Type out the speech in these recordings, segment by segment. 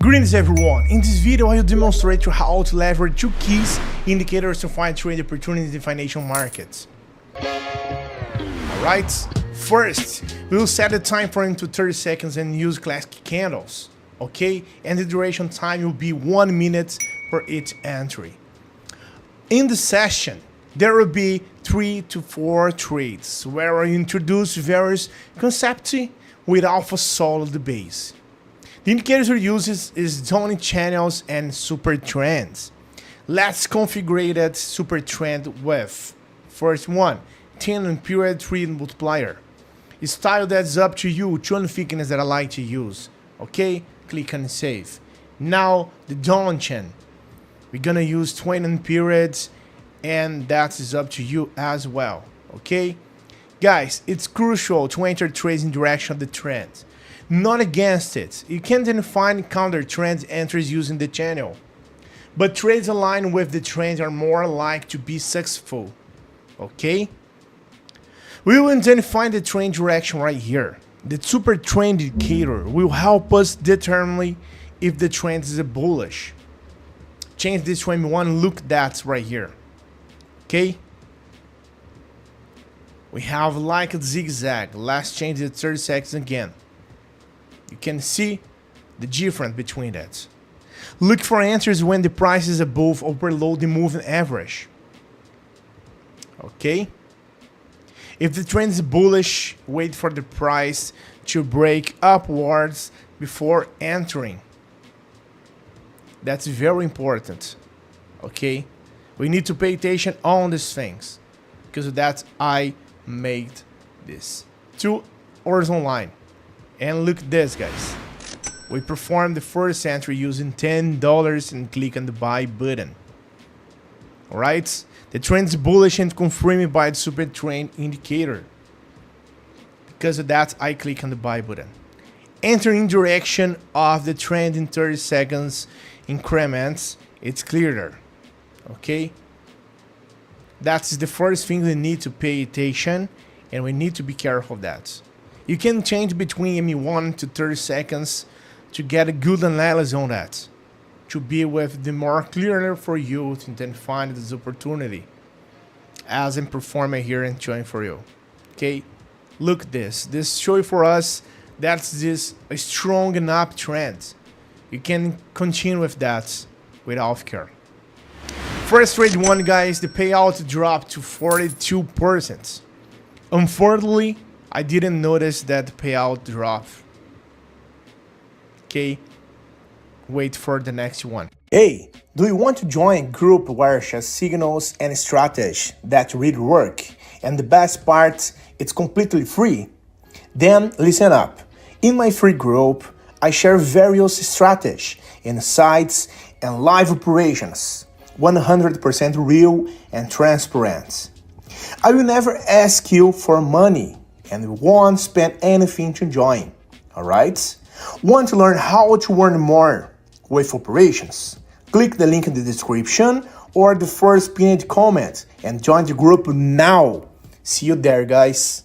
Greetings everyone, in this video I will demonstrate you how to leverage two keys indicators to find trade opportunities in financial markets. Alright, first we will set the time frame to 30 seconds and use classic candles, okay, and the duration time will be 1 minute for each entry. In the session there will be 3 to 4 trades where I introduce various concepts with alpha solid base. The indicators we use is Donchian Channels and Supertrends. Let's configure that Supertrend with first one, 10 period 3 multiplier. A style that's up to you, one thickness that I like to use. Okay, click on save. Now the Donchian. We're gonna use 20 periods and that is up to you as well. Okay? Guys, it's crucial to enter trades in direction of the trend, not against it. You can then find counter trend entries using the channel, but trades aligned with the trend are more likely to be successful. Okay? We will then find the trend direction right here. The super trend indicator will help us determine if the trend is a bullish. Change this to M1, look that's right here. Okay? We have like a zigzag. Let's change it 30 seconds again. You can see the difference between that. Look for answers when the price is above or below the moving average. Okay? If the trend is bullish, wait for the price to break upwards before entering. That's very important. Okay? We need to pay attention on these things, because of that I made this 2 hours online. And look at this, guys. We performed the first entry using $10 and click on the buy button. Alright? The trend is bullish and confirmed by the super trend indicator. Because of that I click on the buy button. Enter in direction of the trend in 30 seconds increments. It's clearer. Okay? That's the first thing we need to pay attention, and we need to be careful of that. You can change between M1 to 30 seconds to get a good analysis on that, to be with the more clearer for you to then find this opportunity as I'm performing here and showing for you. Okay, look this show for us that's this a strong and uptrend. You can continue with that without care. First trade one, guys, the payout dropped to 42%. Unfortunately, I didn't notice that the payout drop. Okay, wait for the next one. Hey, do you want to join a group where share signals and strategy that really work? And the best part, it's completely free. Then listen up. In my free group, I share various strategies, insights, and live operations. 100% real and transparent. I will never ask you for money and won't spend anything to join. Alright? Want to learn how to earn more with operations? Click the link in the description or the first pinned comment and join the group now. See you there, guys.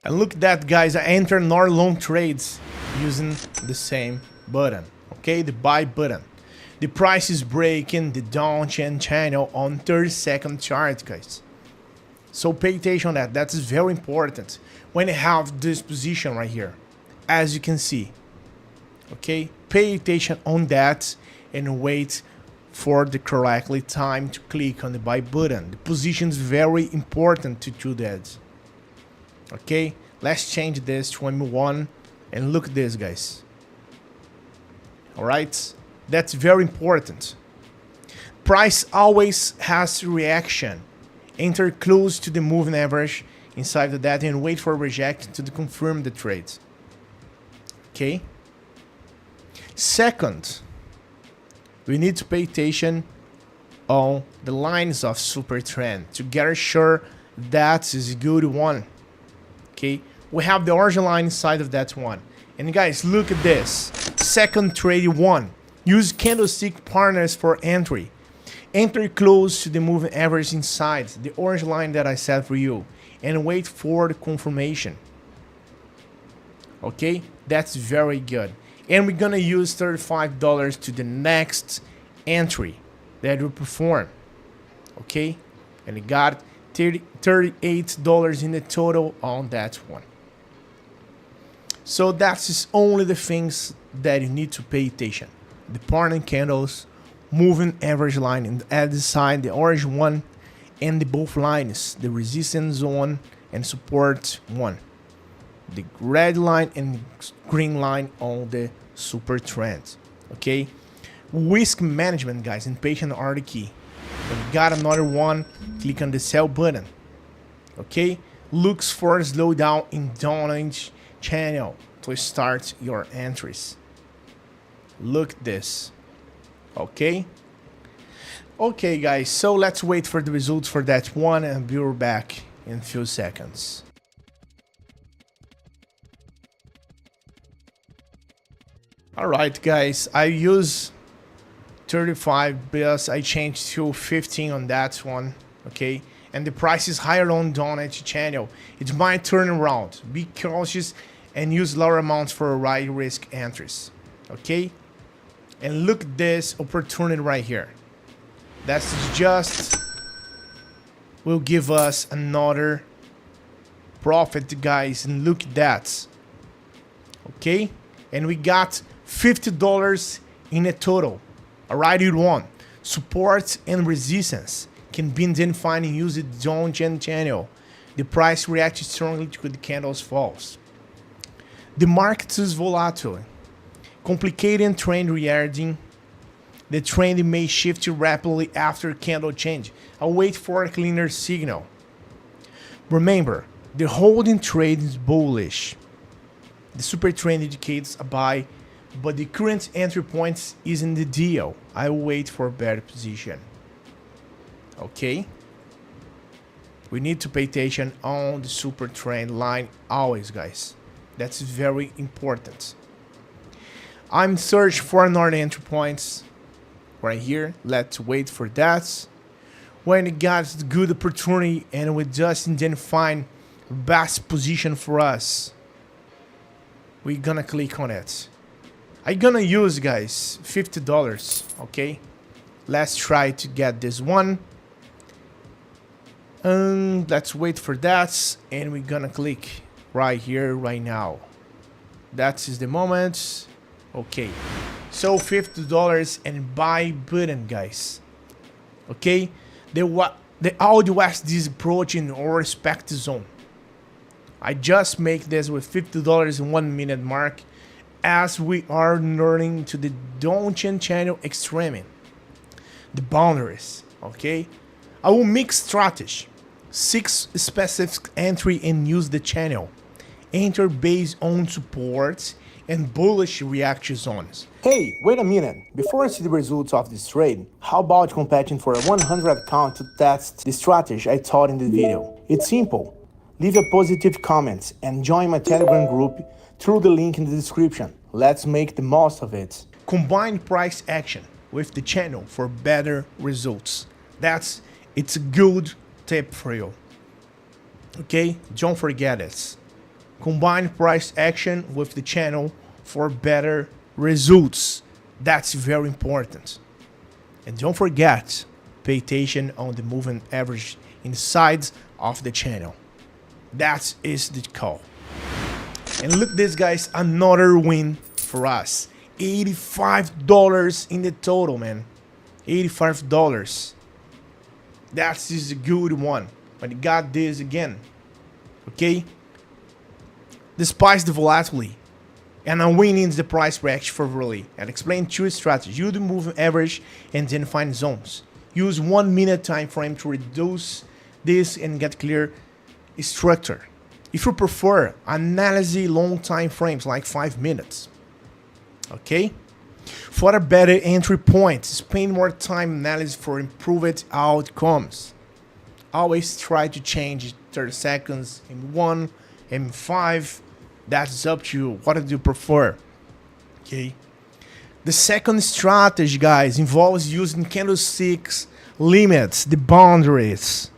And look at that, guys, I entered more long trades using the same button. Okay, the buy button. The price is breaking the Donchian channel on 30-second chart, guys. So pay attention on that. That is very important when you have this position right here, as you can see. Okay, pay attention on that and wait for the correctly time to click on the buy button. The position is very important to do that. Okay, let's change this to M1 and look at this, guys. All right. That's very important. Price always has reaction. Enter close to the moving average inside of that and wait for reject to confirm the trade. Okay. Second, we need to pay attention on the lines of Supertrend to get sure that is a good one. Okay. We have the orange line inside of that one. And guys, look at this. Second trade one. Use candlestick partners for entry. Enter close to the moving average inside the orange line that I set for you and wait for the confirmation. Okay, that's very good. And we're gonna use $35 to the next entry that we perform. Okay, and we got $38 in the total on that one. So that's only the things that you need to pay attention: the pattern candles, moving average line, and at the side the orange one, and the both lines, the resistance zone and support one, the red line and green line on the super trend. Okay, risk management, guys, and patient are the key. When you got another one, click on the sell button. Okay, looks for a slowdown in Donchian channel to start your entries. Look at this. Okay, guys, so let's wait for the results for that one, and be right back in a few seconds. Alright, guys, I use 35 because I changed to 15 on that one. Okay, and the price is higher on Donchian channel. It's my turn around. Be cautious and use lower amounts for high risk entries. Okay, and look at this opportunity right here. That's just will give us another profit, guys, and look at that. Okay, and we got $50 in a total. Alright, you want support and resistance can be identified and use the Donchian channel. The price reacts strongly to the candles falls. The market is volatile, complicated trend regarding. The trend may shift rapidly after candle change. I'll wait for a cleaner signal. Remember, the holding trade is bullish. The super trend indicates a buy, but the current entry points isn't the deal. I will wait for a better position. Okay, we need to pay attention on the super trend line always, guys. That's very important. I'm searching for another entry points right here. Let's wait for that. When it got the good opportunity and we just identify best position for us, we're gonna click on it. I'm gonna use, guys, $50. Okay, let's try to get this one. Let's wait for that, and we're gonna click right here, right now. That is the moment. Okay, so $50 and buy button, guys. Okay, the audio is approaching our respective zone. I just make this with $50 in 1 minute mark, as we are learning to the Donchian channel extreming the boundaries. Okay, I will mix strategy, 6 specific entry and use the channel. Enter based on supports and bullish reaction zones. Hey, wait a minute. Before I see the results of this trade, how about competing for a 100 account to test the strategy I taught in the video? It's simple. Leave a positive comment and join my Telegram group through the link in the description. Let's make the most of it. Combine price action with the channel for better results. It's a good tip for you. Okay, don't forget it. Combine price action with the channel for better results. That's very important. And don't forget, pay attention on the moving average in the sides of the channel. That is the call. And look this, guys, another win for us. $85 in the total, man. $85. That is a good one. But you got this again. Okay? Despite the volatility, and I'm winning the price reaction favorably. And explain 2 strategies. Use the moving average and then find zones. Use 1 minute time frame to reduce this and get clear structure. If you prefer, analyze long time frames like 5 minutes. Okay? For a better entry point, spend more time analysis for improved outcomes. Always try to change 30 seconds in 1 and 5. That's up to you. What do you prefer? Okay. The second strategy, guys, involves using candlesticks limits, the boundaries.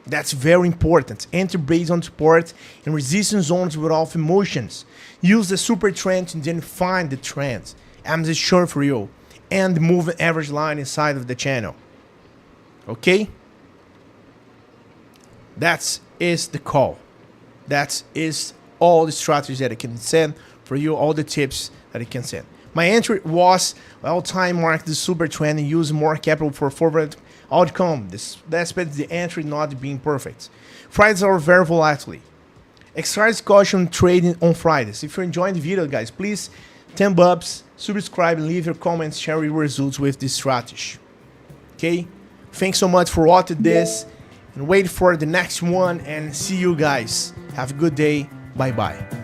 That's very important. Enter based on support and resistance zones without emotions. Use the super trend to then find the trends. I'm just sure for you. And the moving average line inside of the channel. Okay? That is the call. That is all the strategies that I can send for you, all the tips that I can send. My entry was all-time mark the super trend and use more capital for forward outcome. This aspect the entry not being perfect. Fridays are very volatile. Exercise caution trading on Fridays. If you're enjoying the video, guys, please 10 bucks, subscribe, and leave your comments, share your results with this strategy. Okay? Thanks so much for watching this, and wait for the next one, and see you guys. Have a good day. Bye-bye.